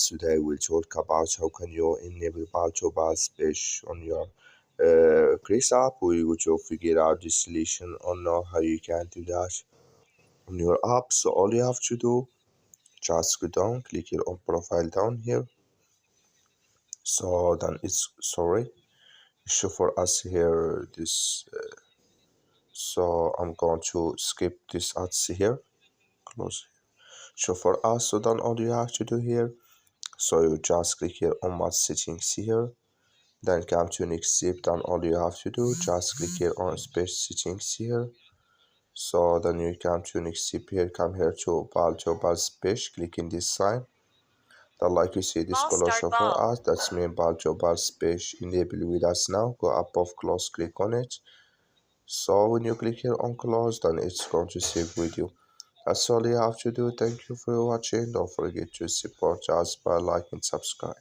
Today we'll talk about how can you enable bulb space on your Crex app. We will to figure out the solution on how you can do that on your app. So all you have to do, just go down, click here on profile down here. So then it's show for us here this. So I'm going to skip this ads here, close. Show for us. So then all you have to do here. So you just click here on my settings here. Then come to next step, then all you have to do, just click here on space settings here. So then you come to next step here, come here to bulb space, click in this sign. Then like you see this color show for us, that's mean bulb space enable with us now. Go above close, click on it. So when you click here on close, then it's going to save with you. That's all you have to do. Thank you for watching. Don't forget to support us by liking and subscribe.